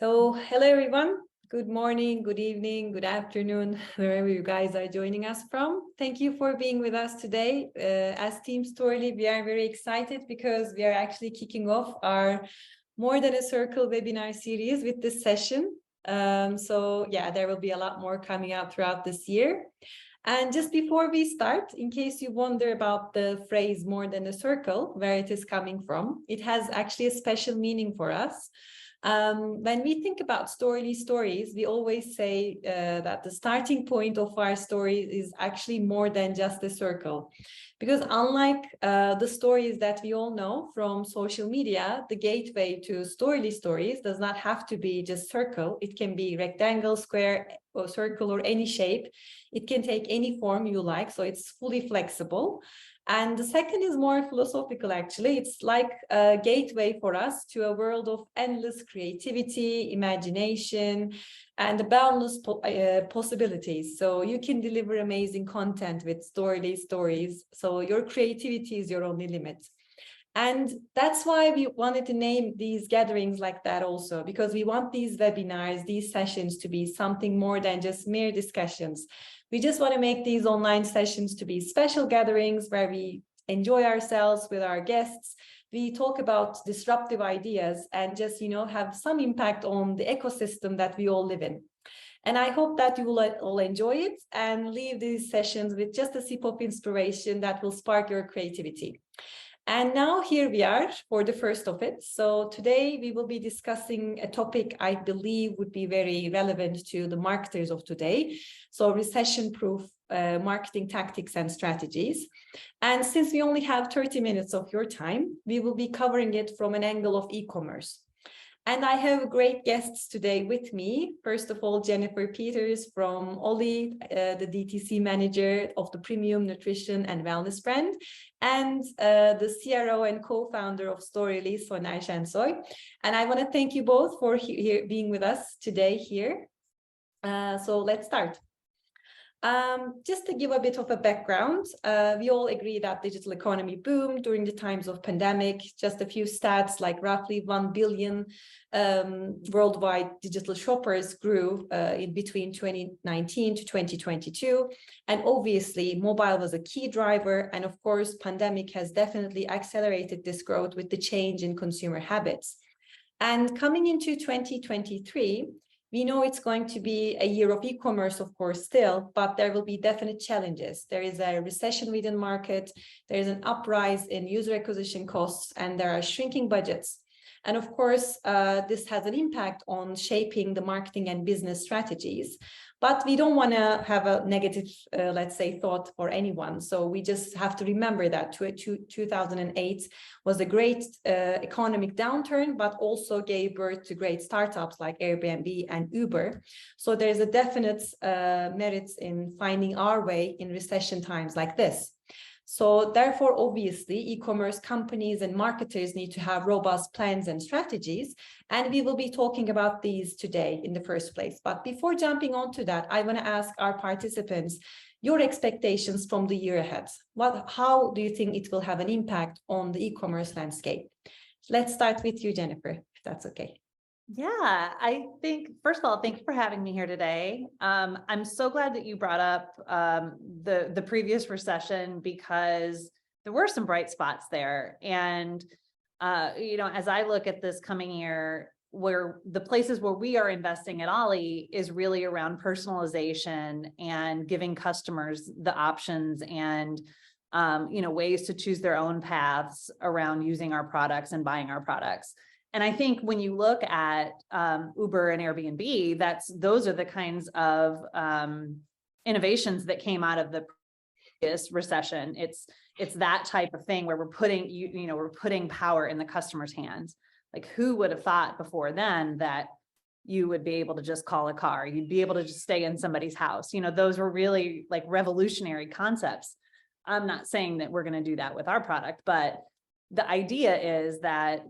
Hello everyone. Good morning, good evening, good afternoon, wherever you guys are joining us from. Thank you for being with us today. As Team Storyly, we are very excited because we are actually kicking off our More Than a Circle webinar series with this session. There will be a lot more coming out throughout this year. And just before we start, in case you wonder about the phrase more than a circle, where it is coming from, it has actually a special meaning for us. When we think about Storyly stories, we always say that the starting point of our story is actually more than just a circle. Because unlike the stories that we all know from social media, the gateway to Storyly stories does not have to be just circle. It can be rectangle, square, or circle, or any shape. It can take any form you like, so it's fully flexible. And the second is more philosophical, actually. It's like a gateway for us to a world of endless creativity, imagination, and the boundless possibilities. So you can deliver amazing content with Storyly stories. So your creativity is your only limit. And that's why we wanted to name these gatherings like that also, because we want these webinars, these sessions to be something more than just mere discussions. We just want to make these online sessions to be special gatherings where we enjoy ourselves with our guests. We talk about disruptive ideas and just, have some impact on the ecosystem that we all live in. And I hope that you will all enjoy it and leave these sessions with just a sip of inspiration that will spark your creativity. And now here we are for the first of it. So today we will be discussing a topic I believe would be very relevant to the marketers of today. So recession-proof marketing tactics and strategies. And since we only have 30 minutes of your time, we will be covering it from an angle of e-commerce. And I have great guests today with me. First of all, Jennifer Peters from OLLY, the DTC manager of the premium nutrition and wellness brand, and the CRO and co-founder of Storyly, Sensoy. And I want to thank you both for being with us today here. So let's start. Just to give a bit of a background, we all agree that digital economy boomed during the times of pandemic. Just a few stats, like roughly 1 billion worldwide digital shoppers grew in between 2019 to 2022. And obviously, mobile was a key driver. And of course, pandemic has definitely accelerated this growth with the change in consumer habits. And coming into 2023, we know it's going to be a year of e-commerce, of course, still, but there will be definite challenges. There is a recession-ridden market, there is an uprise in user acquisition costs, and there are shrinking budgets. And of course, this has an impact on shaping the marketing and business strategies. But we don't want to have a negative, let's say, thought for anyone. So we just have to remember that 2008 was a great economic downturn, but also gave birth to great startups like Airbnb and Uber. So there's a definite merits in finding our way in recession times like this. So therefore, obviously, e-commerce companies and marketers need to have robust plans and strategies. And we will be talking about these today in the first place. But before jumping on to that, I want to ask our participants your expectations from the year ahead. How do you think it will have an impact on the e-commerce landscape? Let's start with you, Jennifer, if that's okay. Yeah, I think, first of all, thank you for having me here today. I'm so glad that you brought up the previous recession, because there were some bright spots there. And, as I look at this coming year, where the places where we are investing at OLLY is really around personalization and giving customers the options and, ways to choose their own paths around using our products and buying our products. And I think when you look at Uber and Airbnb, those are the kinds of innovations that came out of the previous recession. It's that type of thing where we're putting power in the customer's hands. Like, who would have thought before then that you would be able to just call a car, you'd be able to just stay in somebody's house? Those were really like revolutionary concepts. I'm not saying that we're going to do that with our product, but the idea is that,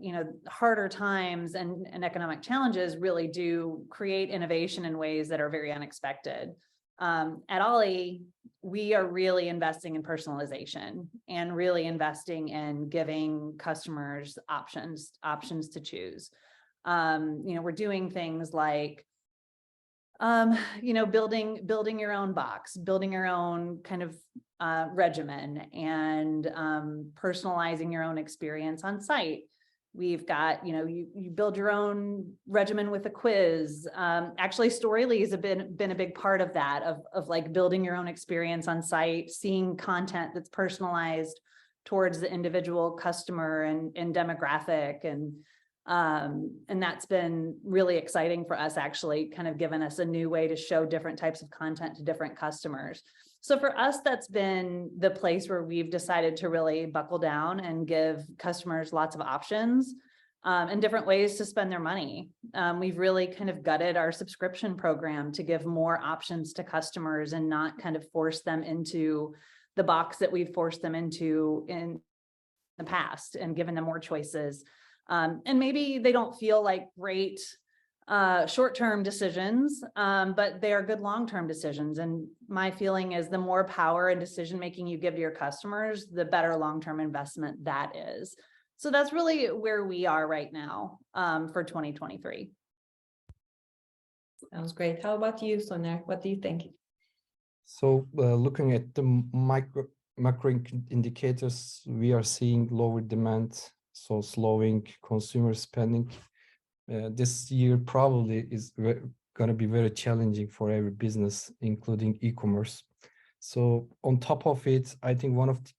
harder times and economic challenges really do create innovation in ways that are very unexpected. At OLLY, we are really investing in personalization and really investing in giving customers options to choose. We're doing things like, building your own box, building your own kind of regimen, and personalizing your own experience on site. We've got, you build your own regimen with a quiz. Actually, Storyly has been a big part of that, of like building your own experience on site, seeing content that's personalized towards the individual customer and demographic. And that's been really exciting for us, actually, kind of given us a new way to show different types of content to different customers. So for us, that's been the place where we've decided to really buckle down and give customers lots of options and different ways to spend their money. We've really kind of gutted our subscription program to give more options to customers and not kind of force them into the box that we've forced them into in the past, and given them more choices. And maybe they don't feel like great short-term decisions, but they are good long-term decisions. And my feeling is the more power and decision-making you give to your customers, the better long-term investment that is. So that's really where we are right now for 2023. Sounds great. How about you, Soner? What do you think? So looking at the macro indicators, we are seeing lower demand, so slowing consumer spending. This year probably is going to be very challenging for every business, including e-commerce. So on top of it, I think one of the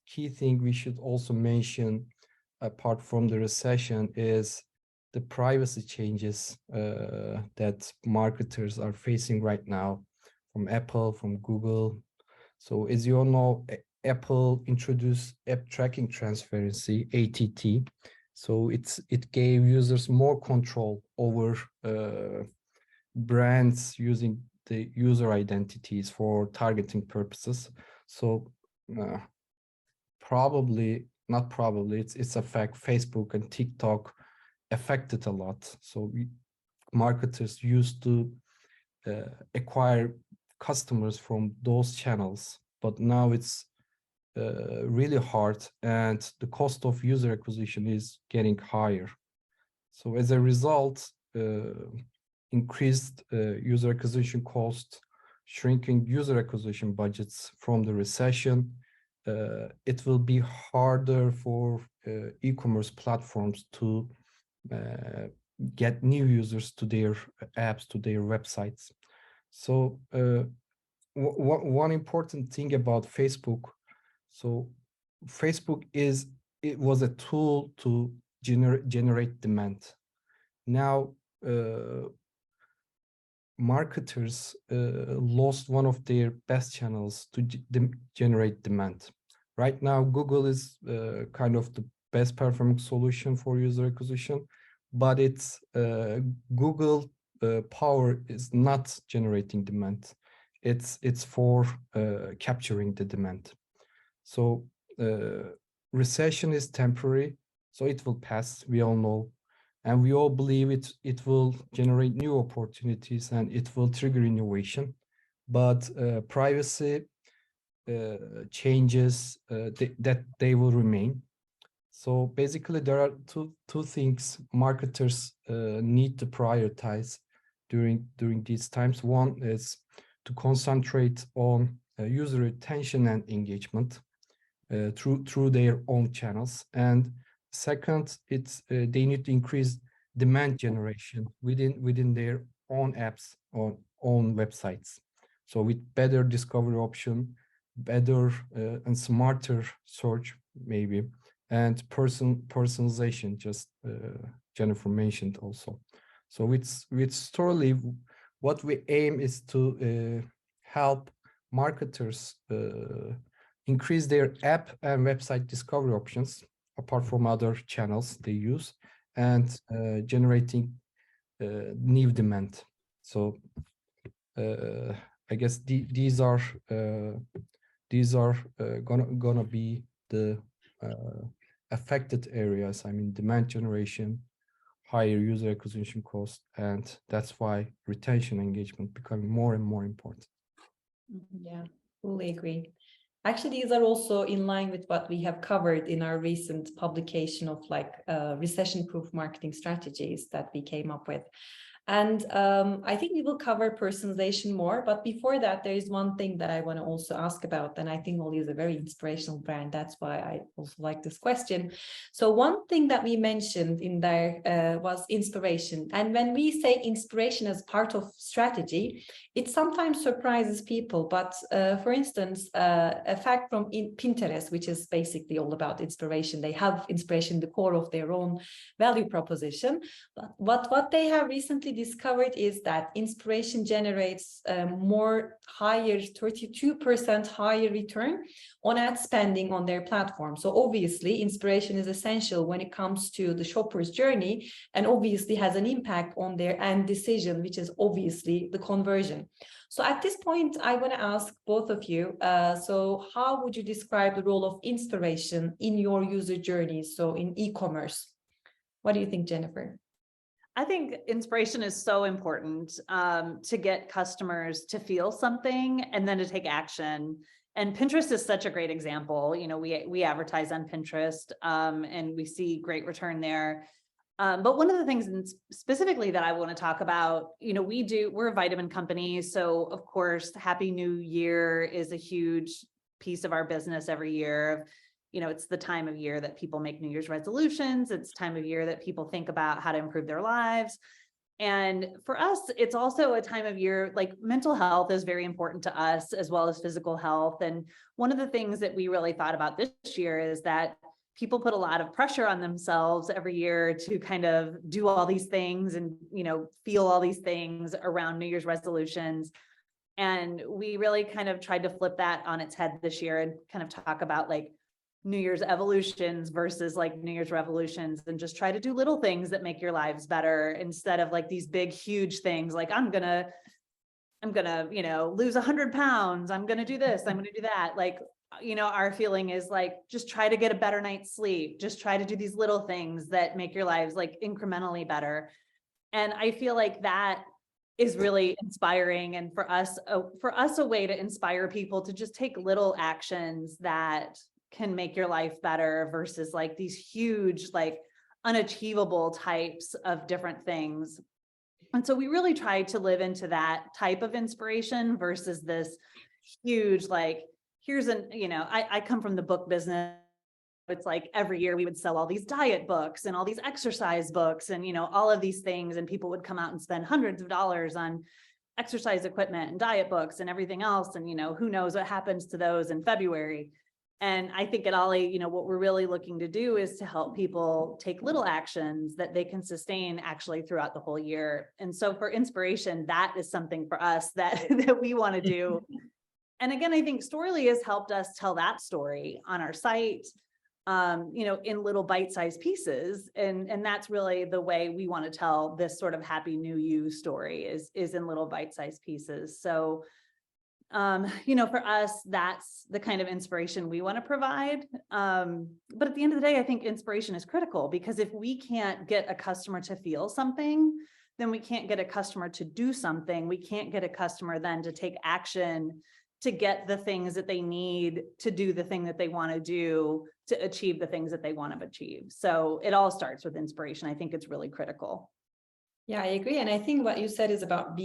key things we should also mention, apart from the recession, is the privacy changes that marketers are facing right now, from Apple, from Google. So as you all know, Apple introduced app tracking transparency, ATT. So it gave users more control over brands using the user identities for targeting purposes. So it's a fact, Facebook and TikTok affected a lot. So marketers used to acquire customers from those channels, but now it's really hard, and the cost of user acquisition is getting higher. So as a result, increased user acquisition cost, shrinking user acquisition budgets from the recession, it will be harder for e-commerce platforms to get new users to their apps, to their websites. So one important thing about Facebook, so Facebook was a tool to generate demand. Now marketers lost one of their best channels to generate demand. Right now, Google is kind of the best performing solution for user acquisition, but it's Google power is not generating demand. It's for capturing the demand. So recession is temporary, so it will pass, we all know, and we all believe it will generate new opportunities and it will trigger innovation. But privacy changes that they will remain. So basically, there are two things marketers need to prioritize during these times. One is to concentrate on user retention and engagement through their own channels, and second, it's they need to increase demand generation within their own apps or own websites. So with better discovery option, better and smarter search maybe, and personalization, just Jennifer mentioned also. So with Storyly, what we aim is to help marketers increase their app and website discovery options, apart from other channels they use, and generating new demand. So I guess these are gonna be the affected areas. I mean, demand generation, higher user acquisition cost, and that's why retention engagement becoming more and more important. Yeah, fully agree. Actually, these are also in line with what we have covered in our recent publication of recession-proof marketing strategies that we came up with. And I think we will cover personalization more. But before that, there is one thing that I want to also ask about. And I think OLLY is a very inspirational brand. That's why I also like this question. So one thing that we mentioned in there was inspiration. And when we say inspiration as part of strategy, it sometimes surprises people. But for instance, a fact from Pinterest, which is basically all about inspiration, they have inspiration in the core of their own value proposition. But what they have recently discovered is that inspiration generates higher, 32% higher return on ad spending on their platform. So obviously, inspiration is essential when it comes to the shopper's journey, and obviously has an impact on their end decision, which is obviously the conversion. So at this point, I want to ask both of you, so how would you describe the role of inspiration in your user journey, so in e-commerce? What do you think, Jennifer? I think inspiration is so important to get customers to feel something and then to take action. And Pinterest is such a great example. You know, we advertise on Pinterest and we see great return there. But one of the things specifically that I want to talk about, you know, we're a vitamin company. So of course, Happy New Year is a huge piece of our business every year. You know, it's the time of year that people make New Year's resolutions. It's time of year that people think about how to improve their lives. And for us, it's also a time of year, like mental health is very important to us as well as physical health. And one of the things that we really thought about this year is that people put a lot of pressure on themselves every year to kind of do all these things and, you know, feel all these things around New Year's resolutions. And we really kind of tried to flip that on its head this year and kind of talk about like New Year's evolutions versus like New Year's revolutions, and just try to do little things that make your lives better instead of like these big, huge things like I'm gonna, you know, lose 100 pounds. I'm going to do this. I'm going to do that. Like, you know, our feeling is like, just try to get a better night's sleep. Just try to do these little things that make your lives like incrementally better. And I feel like that is really inspiring. And for us, a way to inspire people to just take little actions that can make your life better versus like these huge, like unachievable types of different things. And so we really try to live into that type of inspiration versus this huge, like, here's you know, I come from the book business. It's like every year we would sell all these diet books and all these exercise books and, you know, all of these things. And people would come out and spend hundreds of dollars on exercise equipment and diet books and everything else. And, you know, who knows what happens to those in February. And I think at OLLY, you know, what we're really looking to do is to help people take little actions that they can sustain actually throughout the whole year. And so for inspiration, that is something for us that, that we want to do. And again, I think Storyly has helped us tell that story on our site, you know, in little bite-sized pieces. And that's really the way we want to tell this sort of Happy New You story is in little bite-sized pieces. So you know, for us, that's the kind of inspiration we want to provide. But at the end of the day, I think inspiration is critical, because if we can't get a customer to feel something, then we can't get a customer to do something. We can't get a customer then to take action to get the things that they need to do the thing that they want to do to achieve the things that they want to achieve. So it all starts with inspiration. I think it's really critical. Yeah, I agree. And I think what you said is about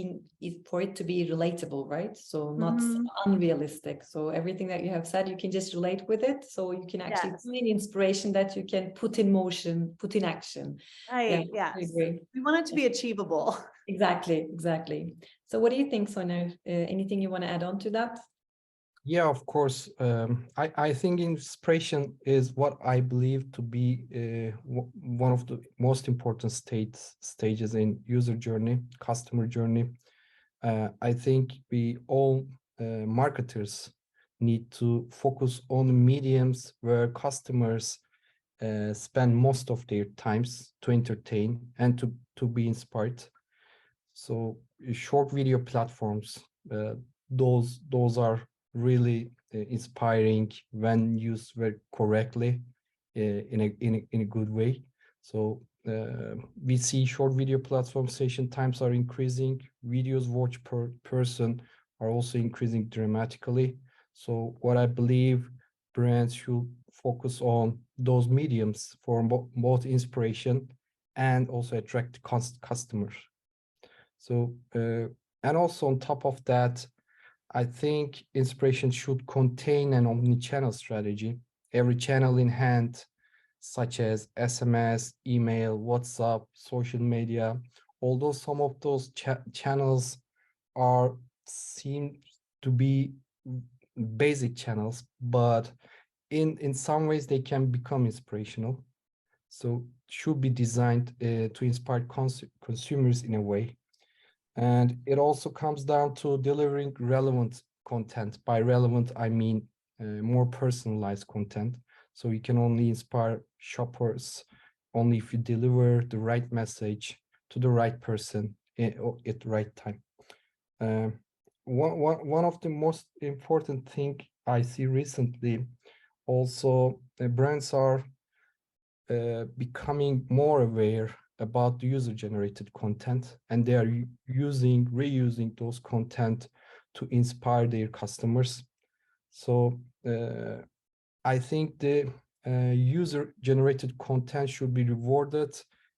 for it to be relatable, right? So not unrealistic. So everything that you have said, you can just relate with it. So you can actually find inspiration that you can put in motion, put in action. Right. Yeah. I agree. We want it to be achievable. Exactly. Exactly. So what do you think, Soner? Anything you want to add on to that? Yeah, of course. I think inspiration is what I believe to be one of the most important stages in user journey, customer journey. I think we all marketers need to focus on mediums where customers spend most of their times to entertain and to be inspired. So short video platforms, those are really inspiring when used very correctly in a good way. So we see short video platform session times are increasing. Videos watched per person are also increasing dramatically. So what I believe brands should focus on those mediums for both inspiration and also attract customers. So and also on top of that, I think inspiration should contain an omni-channel strategy. Every channel in hand, such as SMS, email, WhatsApp, social media, although some of those channels are seem to be basic channels, but in some ways they can become inspirational. So should be designed to inspire consumers in a way. And it also comes down to delivering relevant content. By relevant, I mean more personalized content. So you can only inspire shoppers only if you deliver the right message to the right person at the right time. One of the most important thing I see recently, also brands are becoming more aware about the user-generated content, and they are reusing those content to inspire their customers. So I think the user-generated content should be rewarded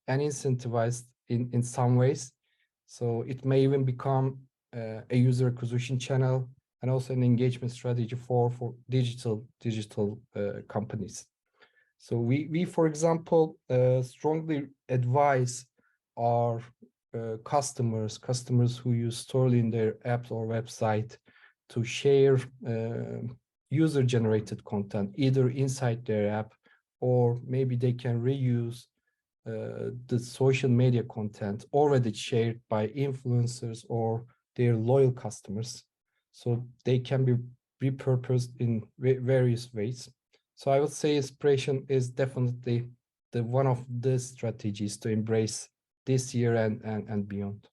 and incentivized in some ways. So it may even become a user acquisition channel and also an engagement strategy for digital companies. So we for example, strongly advise our customers who use Storyly in their app or website to share user-generated content either inside their app, or maybe they can reuse the social media content already shared by influencers or their loyal customers. So they can be repurposed in various ways. So I would say inspiration is definitely one of the strategies to embrace this year and beyond.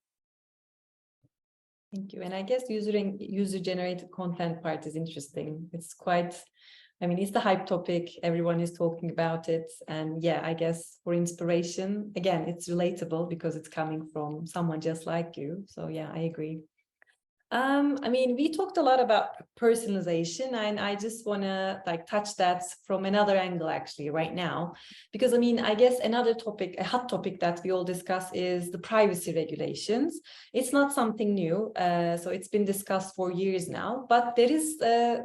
Thank you. And I guess user-generated content part is interesting. It's quite, I mean, it's the hype topic. Everyone is talking about it. And yeah, I guess for inspiration, again, it's relatable because it's coming from someone just like you. So yeah, I agree. I mean, we talked a lot about personalization, and I just want to touch that from another angle actually right now, because I mean, I guess another topic, a hot topic that we all discuss is the privacy regulations. It's not something new, so it's been discussed for years now, but there is,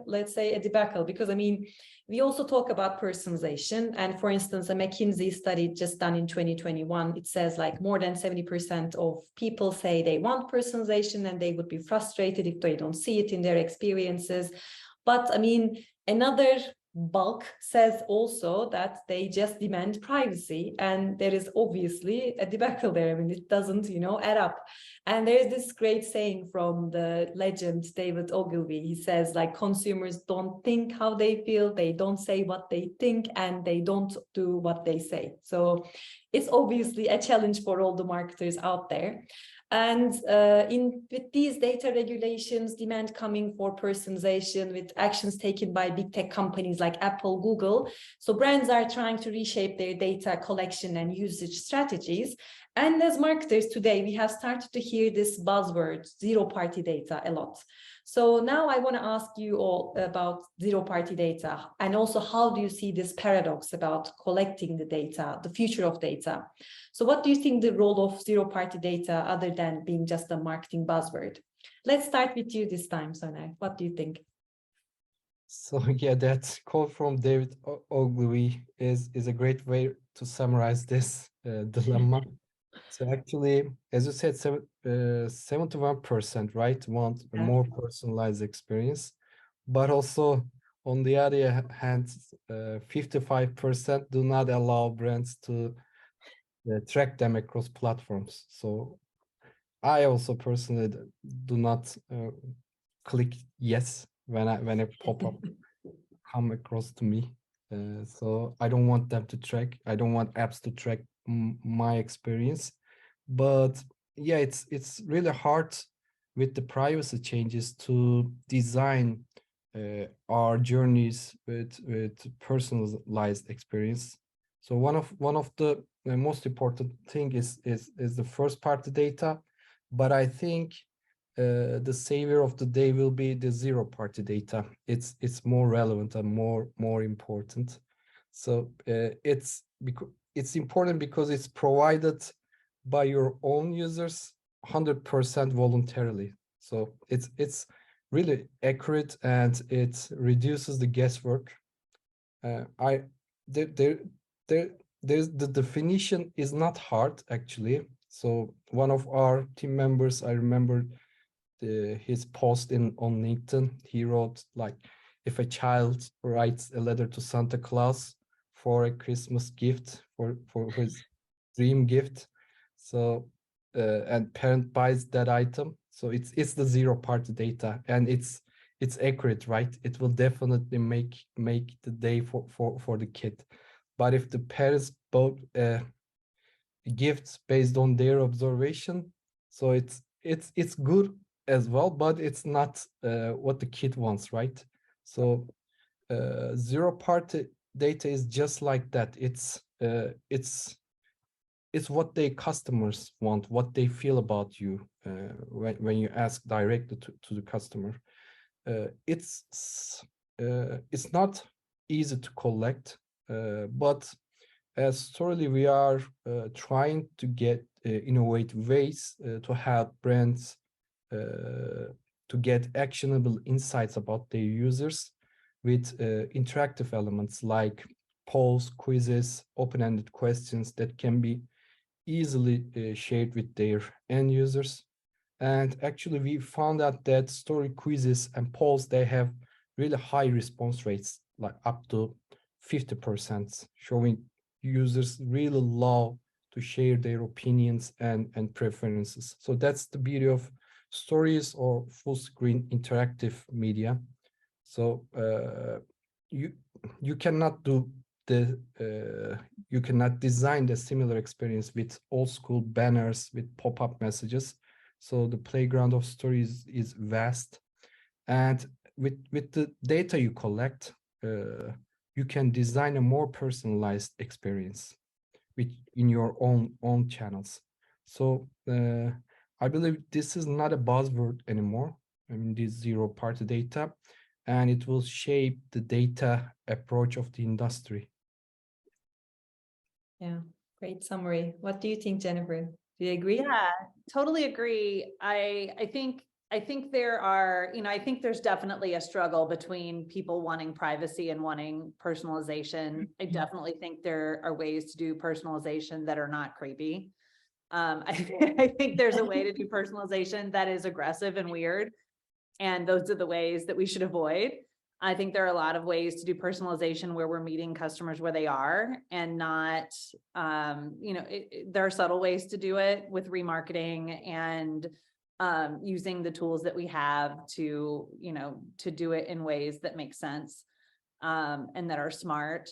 let's say, a debacle, because I mean, we also talk about personalization. And for instance, a McKinsey study just done in 2021, it says more than 70% of people say they want personalization and they would be frustrated if they don't see it in their experiences. But I mean, another bulk says also that they just demand privacy, and there is obviously a debacle there. I mean, it doesn't, add up. And there's this great saying from the legend David Ogilvy. He says, consumers don't think how they feel, they don't say what they think, and they don't do what they say. So it's obviously a challenge for all the marketers out there. And with these data regulations, demand coming for personalization, with actions taken by big tech companies like Apple, Google, so brands are trying to reshape their data collection and usage strategies. And as marketers today, we have started to hear this buzzword, zero-party data, a lot. So now I want to ask you all about zero-party data, and also how do you see this paradox about collecting the data, the future of data? So what do you think the role of zero-party data, other than being just a marketing buzzword? Let's start with you this time, Soner. What do you think? So yeah, that quote from David Ogilvy is a great way to summarize this dilemma. So actually, as you said, 71%, right, want a more personalized experience, but also on the other hand, 55% do not allow brands to track them across platforms. So I also personally do not click yes when a pop-up come across to me. So I don't want them to track. I don't want apps to track my experience. But yeah, it's really hard with the privacy changes to design our journeys with personalized experience. So one of the most important thing is the first party data, but I think the savior of the day will be the zero party data. It's more relevant and more important. So it's important because it's provided by your own users 100% voluntarily. So it's really accurate and it reduces the guesswork. There's the definition is not hard actually. So one of our team members, I remember his post on LinkedIn. He wrote like, if a child writes a letter to Santa Claus for a Christmas gift, for his dream gift, so and parent buys that item, so it's the zero party data, and it's accurate, right? It will definitely make the day for the kid. But if the parents bought gifts based on their observation, so it's good as well, but it's not what the kid wants, right? So zero party data is just like that. It's what their customers want, what they feel about you when you ask directly to the customer. It's not easy to collect, but as Storyly, we are trying to get innovative ways to help brands to get actionable insights about their users with interactive elements like polls, quizzes, open-ended questions that can be easily shared with their end users. And actually, we found out that story quizzes and polls, they have really high response rates, like up to 50%, showing users really love to share their opinions and preferences. So that's the beauty of stories or full screen interactive media. So you cannot do you cannot design the similar experience with old school banners with pop-up messages. So the playground of stories is vast, and with the data you collect, you can design a more personalized experience in your own channels. So I believe this is not a buzzword anymore. I mean, this zero party data, and it will shape the data approach of the industry. Yeah, great summary. What do you think, Jennifer? Do you agree? Yeah, totally agree. I think there are, I think there's definitely a struggle between people wanting privacy and wanting personalization. I definitely think there are ways to do personalization that are not creepy. I think there's a way to do personalization that is aggressive and weird, and those are the ways that we should avoid. I think there are a lot of ways to do personalization where we're meeting customers where they are and not, there are subtle ways to do it with remarketing and using the tools that we have to do it in ways that make sense and that are smart.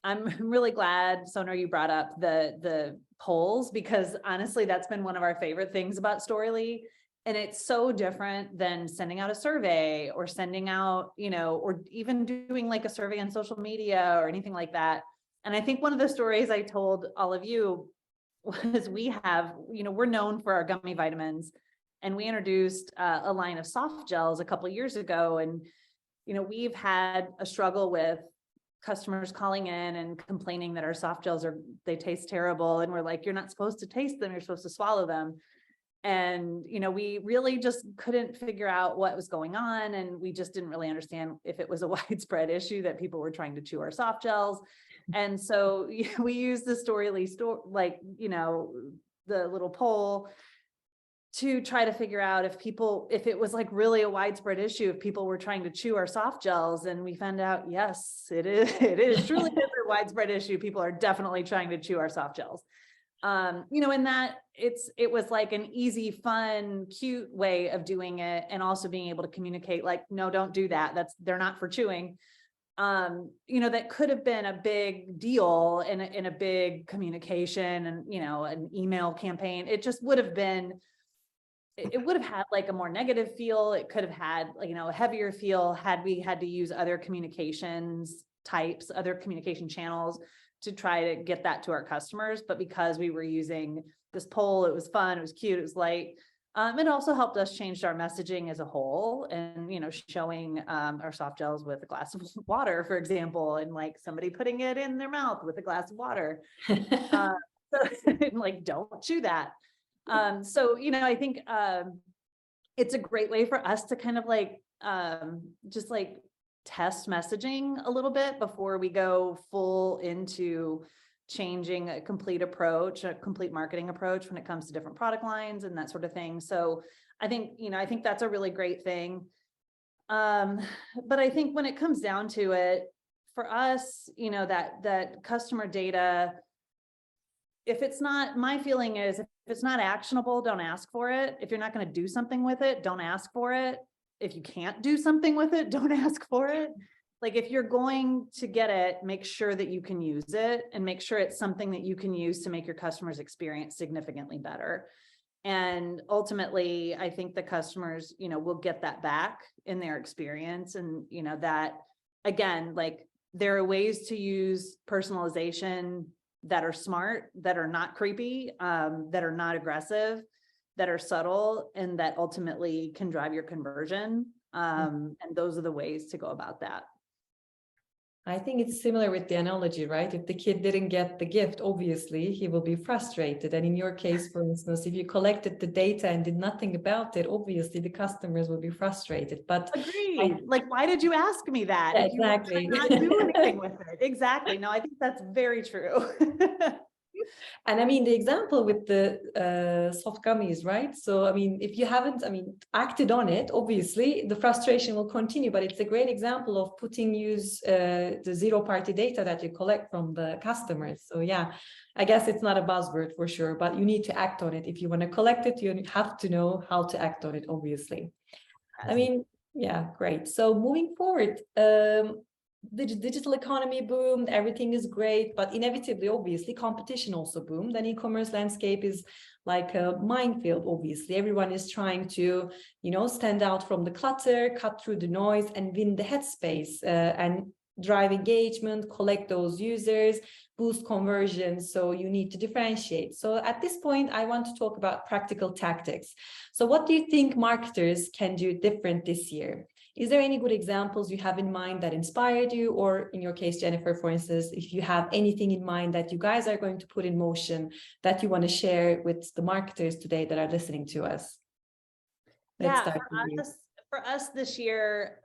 I'm really glad, Sonar, you brought up the polls, because honestly, that's been one of our favorite things about Storyly. And it's so different than sending out a survey or sending out, or even doing like a survey on social media or anything like that. And I think one of the stories I told all of you was we're known for our gummy vitamins, and we introduced a line of soft gels a couple of years ago. And, we've had a struggle with customers calling in and complaining that our soft gels they taste terrible. And we're like, you're not supposed to taste them, you're supposed to swallow them. And, we really just couldn't figure out what was going on. And we just didn't really understand if it was a widespread issue that people were trying to chew our soft gels. And so we used the Storyly the little poll to try to figure out if it was like really a widespread issue, if people were trying to chew our soft gels. And we found out, yes, it is truly a widespread issue. People are definitely trying to chew our soft gels. In that it was like an easy, fun, cute way of doing it. And also being able to communicate like, no, don't do that. They're not for chewing. That could have been a big deal in a big communication and, an email campaign. It just would have been, it would have had like a more negative feel. It could have had, a heavier feel had we had to use other communications types, other communication channels to try to get that to our customers. But because we were using this poll, it was fun, it was cute, it was light. It also helped us change our messaging as a whole, and, you know, showing our soft gels with a glass of water, for example, and like somebody putting it in their mouth with a glass of water. Like, don't chew that. So, you know, I think it's a great way for us to kind of like just like test messaging a little bit before we go full into changing a complete approach, a complete marketing approach when it comes to different product lines and that sort of thing. So I think, you know, I think that's a really great thing. But I think when it comes down to it, for us, you know, that customer data, if it's not, my feeling is if it's not actionable, don't ask for it. If you're not going to do something with it, don't ask for it. If you can't do something with it, don't ask for it. Like, if you're going to get it, make sure that you can use it, and make sure it's something that you can use to make your customers' experience significantly better. And ultimately, I think the customers, you know, will get that back in their experience. And, you know, that again, like, there are ways to use personalization that are smart, that are not creepy, that are not aggressive, that are subtle, and that ultimately can drive your conversion. And those are the ways to go about that. I think it's similar with the analogy, right? If the kid didn't get the gift, obviously he will be frustrated. And in your case, for instance, if you collected the data and did nothing about it, obviously the customers will be frustrated. But agreed. Like, why did you ask me that? Yeah, if you exactly. not do anything with it? Exactly. No, I think that's very true. And I mean, the example with the soft gummies, right? So, I mean, if you haven't, acted on it, obviously the frustration will continue, but it's a great example of use the zero-party data that you collect from the customers. So yeah, I guess it's not a buzzword for sure, but you need to act on it. If you want to collect it, you have to know how to act on it, obviously. I mean, yeah, great. So moving forward, the digital economy boomed, everything is great, but inevitably, obviously, competition also boomed. And e-commerce landscape is like a minefield, obviously. Everyone is trying to, you know, stand out from the clutter, cut through the noise, and win the headspace and drive engagement, collect those users, boost conversion. So you need to differentiate. So at this point, I want to talk about practical tactics. So what do you think marketers can do different this year? Is there any good examples you have in mind that inspired you? Or in your case, Jennifer, for instance, if you have anything in mind that you guys are going to put in motion that you want to share with the marketers today that are listening to us? Let's start with you. For us this year,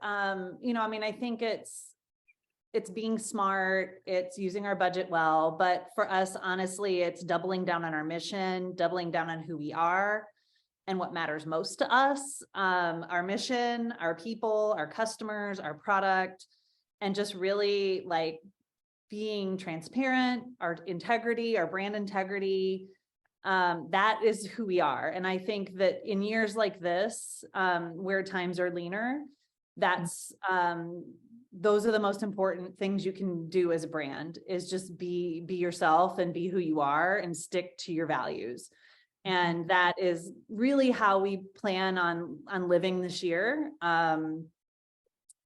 you know, I mean, I think it's being smart, it's using our budget well, but for us, honestly, it's doubling down on our mission, doubling down on who we are and what matters most to us, our mission, our people, our customers, our product, and just really like being transparent, our integrity, our brand integrity. That is who we are. And I think that in years like this, where times are leaner, that's those are the most important things you can do as a brand, is just be yourself and be who you are and stick to your values. And that is really how we plan on living this year,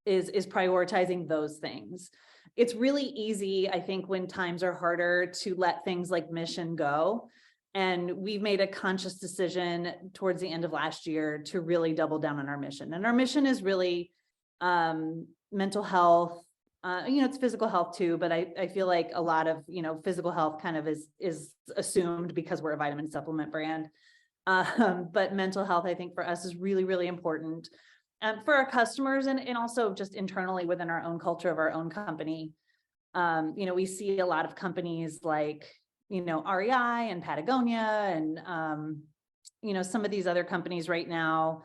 is prioritizing those things. It's really easy, I think, when times are harder to let things like mission go. And we've made a conscious decision towards the end of last year to really double down on our mission. And our mission is really mental health. You know, it's physical health too, but I feel like a lot of, you know, physical health kind of is assumed because we're a vitamin supplement brand. But mental health, I think for us is really, really important for our customers and also just internally within our own culture of our own company. You know, we see a lot of companies like, you know, REI and Patagonia and, you know, some of these other companies right now,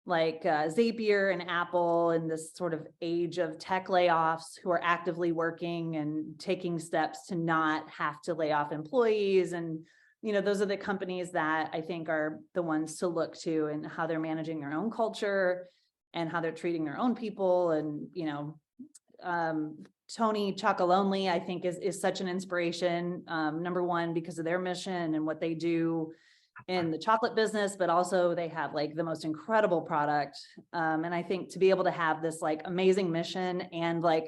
like Zapier and Apple, in this sort of age of tech layoffs, who are actively working and taking steps to not have to lay off employees. And, you know, those are the companies that I think are the ones to look to, and how they're managing their own culture and how they're treating their own people. And, you know, Tony Chocolonely, I think is such an inspiration, number one, because of their mission and what they do in the chocolate business, but also they have like the most incredible product. And I think to be able to have this like amazing mission and like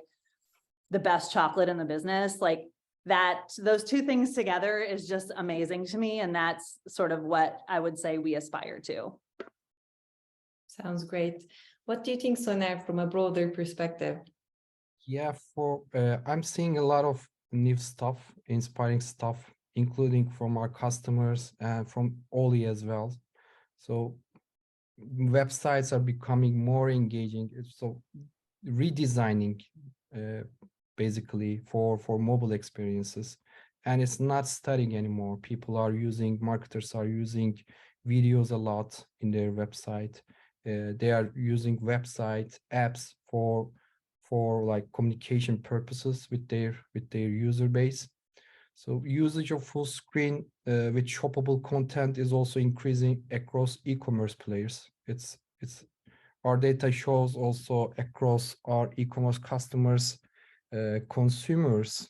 the best chocolate in the business, like that those two things together is just amazing to me. And that's sort of what I would say we aspire to. Sounds great. What do you think, Soner, from a broader perspective? Yeah, I'm seeing a lot of new stuff, inspiring stuff, including from our customers and from OLLY as well. So websites are becoming more engaging. So redesigning basically for mobile experiences, and it's not static anymore. Marketers are using videos a lot in their website. They are using website apps for like communication purposes with their user base. So usage of full screen with shoppable content is also increasing across e-commerce players. It's our data shows also across our e-commerce customers, consumers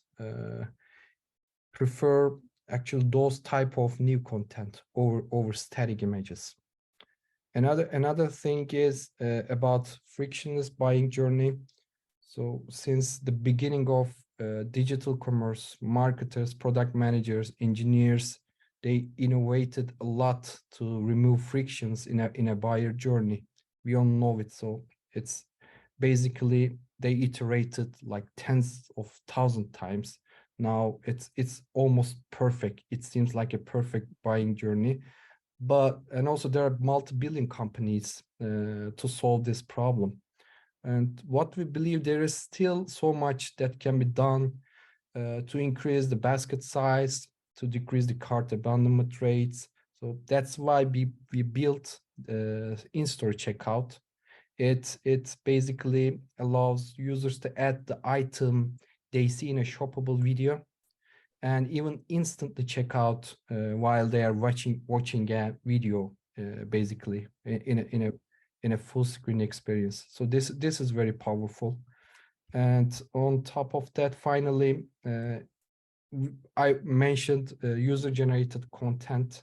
prefer actually those type of new content over static images. Another thing is about frictionless buying journey. So since the beginning of digital commerce, marketers, product managers, engineers, they innovated a lot to remove frictions in a buyer journey. We all know it. So it's basically they iterated like tens of thousand times. Now it's almost perfect. It seems like a perfect buying journey. And also there are multi-billion companies to solve this problem. And what we believe, there is still so much that can be done to increase the basket size, to decrease the cart abandonment rates. So that's why we built in-store checkout. It basically allows users to add the item they see in a shoppable video and even instantly check out while they are watching a video, basically in a full screen experience. So this is very powerful. And on top of that, finally, I mentioned user generated content.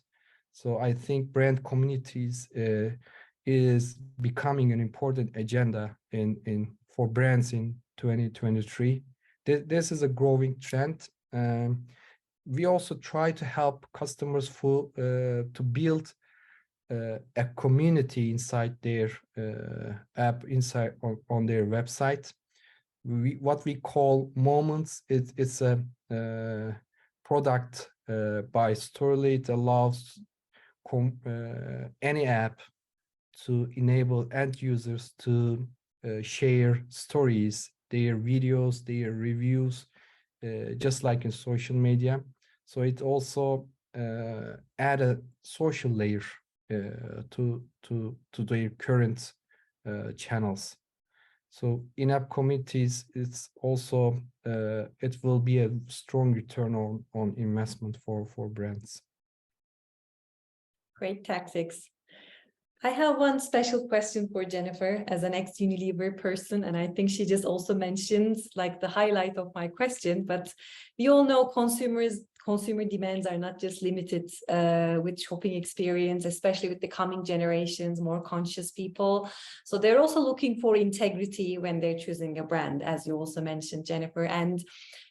So I think brand communities is becoming an important agenda for brands in 2023. This is a growing trend. We also try to help customers to build a community inside their app, inside on their website. What we call moments. It's a product by Storyly. It allows any app to enable end users to share stories, their videos, their reviews, just like in social media. So it also add a social layer to their current channels. So in-app communities, it's also it will be a strong return on investment for brands. Great tactics. I have one special question for Jennifer as an ex-Unilever person, and I think she just also mentions like the highlight of my question, but we all know consumer demands are not just limited with shopping experience, especially with the coming generations, more conscious people. So they're also looking for integrity when they're choosing a brand, as you also mentioned, Jennifer. And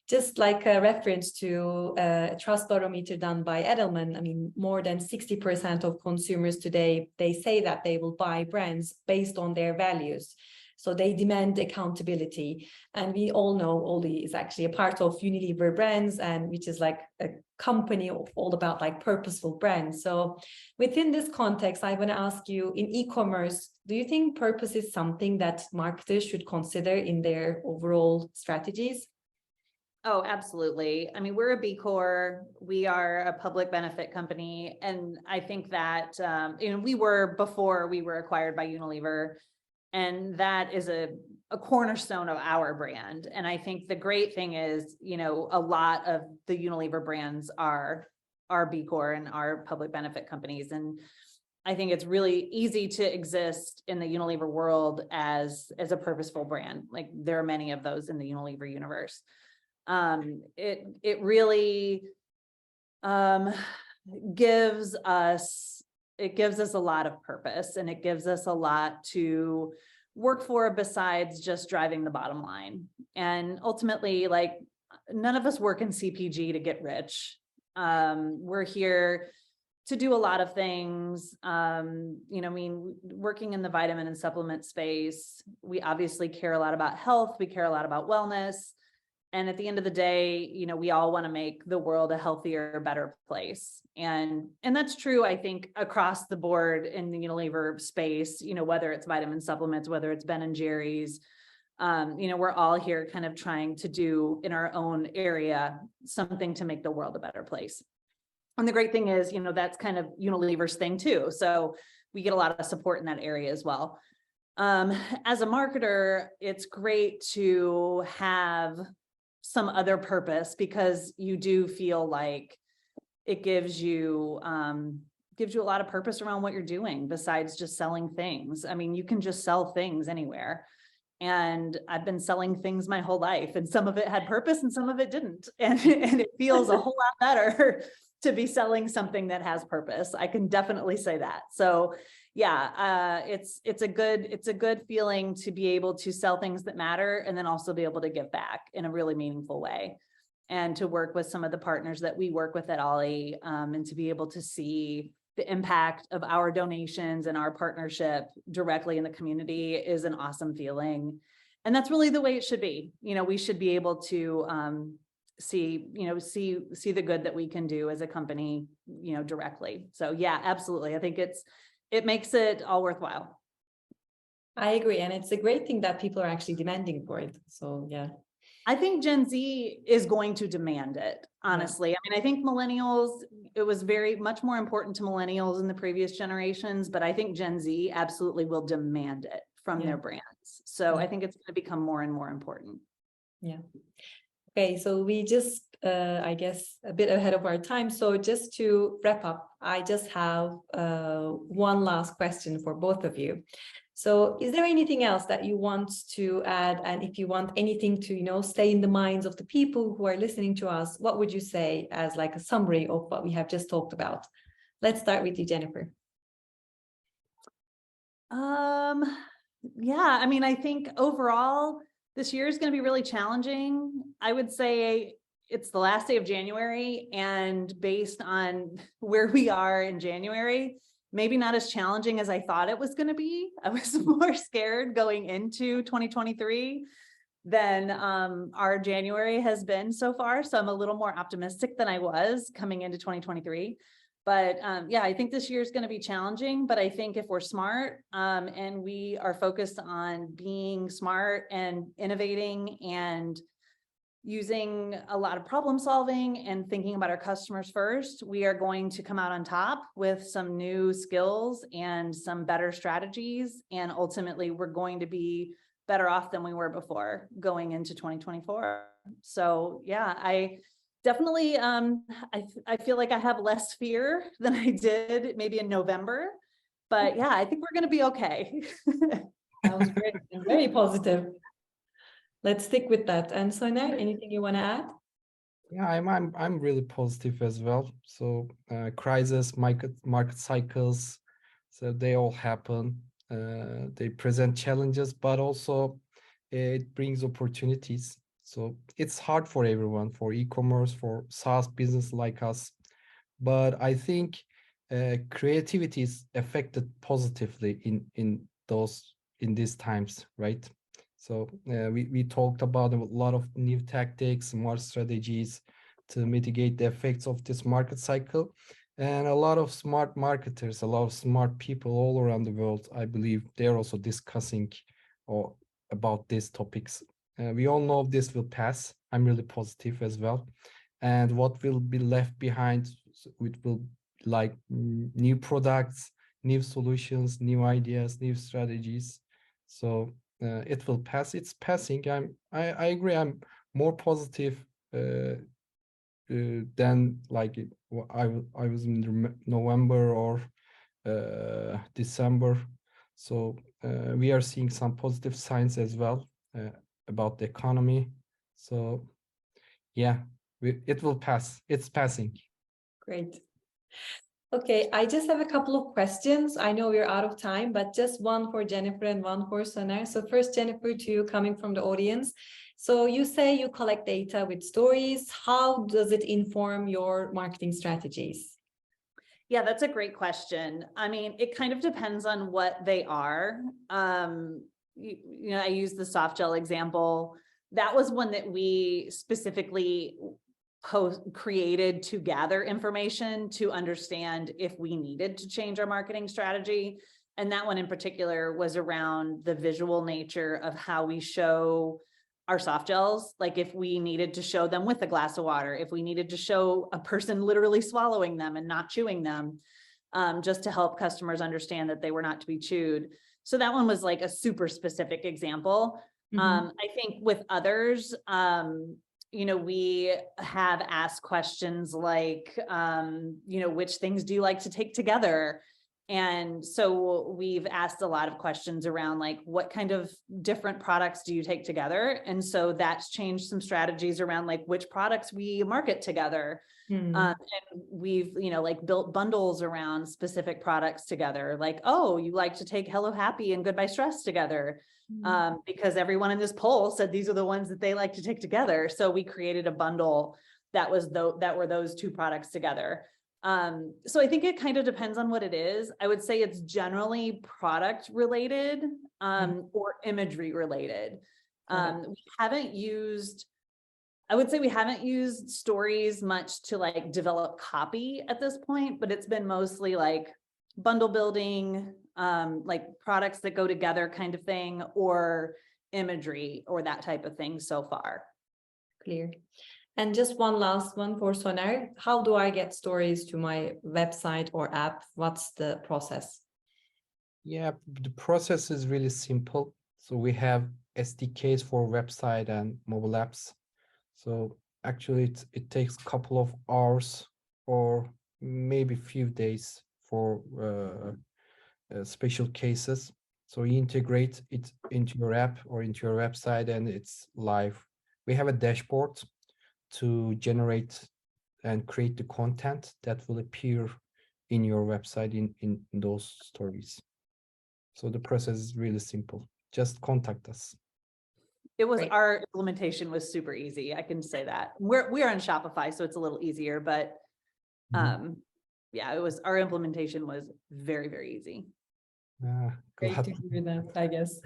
just like a reference to a trust barometer done by Edelman, I mean, more than 60% of consumers today, they say that they will buy brands based on their values. So they demand accountability. And we all know OLLY is actually a part of Unilever Brands, and which is like a company all about like purposeful brands. So within this context, I want to ask you, in e-commerce, do you think purpose is something that marketers should consider in their overall strategies? Oh, absolutely. I mean, we're a B Corp. We are a public benefit company. And I think that, we were before we were acquired by Unilever, and that is a cornerstone of our brand. And I think the great thing is, a lot of the Unilever brands are B Corp and are public benefit companies. And I think it's really easy to exist in the Unilever world as a purposeful brand. Like there are many of those in the Unilever universe. It really gives us a lot of purpose, and it gives us a lot to work for besides just driving the bottom line. And ultimately, like none of us work in CPG to get rich. We're here to do a lot of things. Working in the vitamin and supplement space, we obviously care a lot about health. We care a lot about wellness. And at the end of the day, we all want to make the world a healthier, better place. And that's true, I think, across the board in the Unilever space, whether it's vitamin supplements, whether it's Ben and Jerry's, we're all here kind of trying to do in our own area something to make the world a better place. And the great thing is, that's kind of Unilever's thing too. So we get a lot of support in that area as well. As a marketer, it's great to have some other purpose, because you do feel like it gives you a lot of purpose around what you're doing besides just selling things. I mean, you can just sell things anywhere. And I've been selling things my whole life, and some of it had purpose and some of it didn't. And it feels a whole lot better to be selling something that has purpose. I can definitely say that. So yeah, it's a good feeling to be able to sell things that matter, and then also be able to give back in a really meaningful way, and to work with some of the partners that we work with at OLLY, and to be able to see the impact of our donations and our partnership directly in the community is an awesome feeling. And that's really the way it should be. We should be able to see the good that we can do as a company, directly. So yeah, absolutely. I think it makes it all worthwhile. I agree. And it's a great thing that people are actually demanding for it. So yeah. I think Gen Z is going to demand it, honestly. I mean, I think millennials, it was very much more important to millennials in the previous generations, but I think Gen Z absolutely will demand it from their brands. So I think it's going to become more and more important. Yeah. Okay, so we just, I guess, a bit ahead of our time. So just to wrap up, I just have one last question for both of you. So is there anything else that you want to add? And if you want anything to, stay in the minds of the people who are listening to us, what would you say as like a summary of what we have just talked about? Let's start with you, Jennifer. Yeah, I mean, I think overall, this year is going to be really challenging. I would say it's the last day of January, and based on where we are in January, maybe not as challenging as I thought it was going to be. I was more scared going into 2023 than our January has been so far. So I'm a little more optimistic than I was coming into 2023. But yeah, I think this year is going to be challenging, but I think if we're smart and we are focused on being smart and innovating and using a lot of problem solving and thinking about our customers first, we are going to come out on top with some new skills and some better strategies. And ultimately, we're going to be better off than we were before going into 2024. So yeah, I definitely, I feel like I have less fear than I did maybe in November, but yeah, I think we're going to be okay. That was great. Very positive. Let's stick with that. And Soner, anything you want to add? Yeah, I'm really positive as well. So crisis, market cycles, so they all happen. They present challenges, but also it brings opportunities. So it's hard for everyone, for e-commerce, for SaaS business like us. But I think creativity is affected positively in these times, right? So we talked about a lot of new tactics, more strategies to mitigate the effects of this market cycle. And a lot of smart marketers, a lot of smart people all around the world, I believe they're also discussing about these topics. We all know this will pass. I'm really positive as well. And what will be left behind, it will like new products, new solutions, new ideas, new strategies. So it will pass. It's passing. I agree. I'm more positive than like I was in November or December. So we are seeing some positive signs as well about the economy. So yeah, it will pass. It's passing. Great. Okay, I just have a couple of questions. I know we're out of time, but just one for Jennifer and one for Soner. So first, Jennifer, to you coming from the audience. So you say you collect data with stories. How does it inform your marketing strategies? Yeah, that's a great question. I mean, it kind of depends on what they are. You know, I use the soft gel example. That was one that we specifically created to gather information to understand if we needed to change our marketing strategy. And that one in particular was around the visual nature of how we show our soft gels. Like if we needed to show them with a glass of water, if we needed to show a person literally swallowing them and not chewing them, just to help customers understand that they were not to be chewed. So that one was like a super specific example. I think with others, you know, we have asked questions like, you know, which things do you like to take together? And so we've asked a lot of questions around like, what kind of different products do you take together? And so that's changed some strategies around like which products we market together. And we've, you know, like built bundles around specific products together. Like, oh, you like to take Hello Happy and Goodbye Stress together. Because everyone in this poll said these are the ones that they like to take together. So we created a bundle that was that were those two products together. So I think it kind of depends on what it is. I would say it's generally product related, or imagery related. I would say we haven't used stories much to like develop copy at this point, but it's been mostly like bundle building, like products that go together kind of thing, or imagery or that type of thing so far. Clear. And just one last one for Soner. How do I get stories to my website or app? What's the process? Yeah, the process is really simple. So we have SDKs for website and mobile apps. So actually it takes a couple of hours or maybe a few days for special cases. So you integrate it into your app or into your website and it's live. We have a dashboard to generate and create the content that will appear in your website in those stories. So the process is really simple. Just contact us. It was our implementation was super easy. I can say that we're on Shopify, so it's a little easier, but yeah, it was our implementation was very, very easy. Great to hear that, I guess.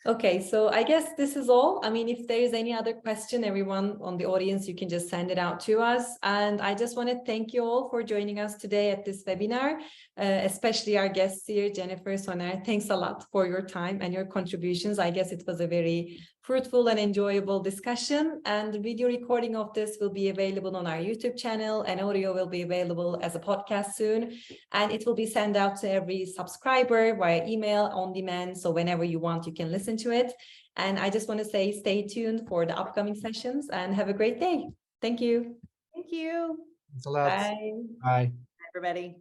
Okay, so I guess this is all. I mean, if there is any other question, everyone on the audience, you can just send it out to us. And I just want to thank you all for joining us today at this webinar, especially our guests here, Jennifer, Soner. Thanks a lot for your time and your contributions. I guess it was a very fruitful and enjoyable discussion. And the video recording of this will be available on our YouTube channel, and audio will be available as a podcast soon. And it will be sent out to every subscriber via email on demand. So whenever you want, you can listen to it. And I just want to say, stay tuned for the upcoming sessions and have a great day. Thank you. Thank you. Thanks a lot. Bye. Bye. Everybody.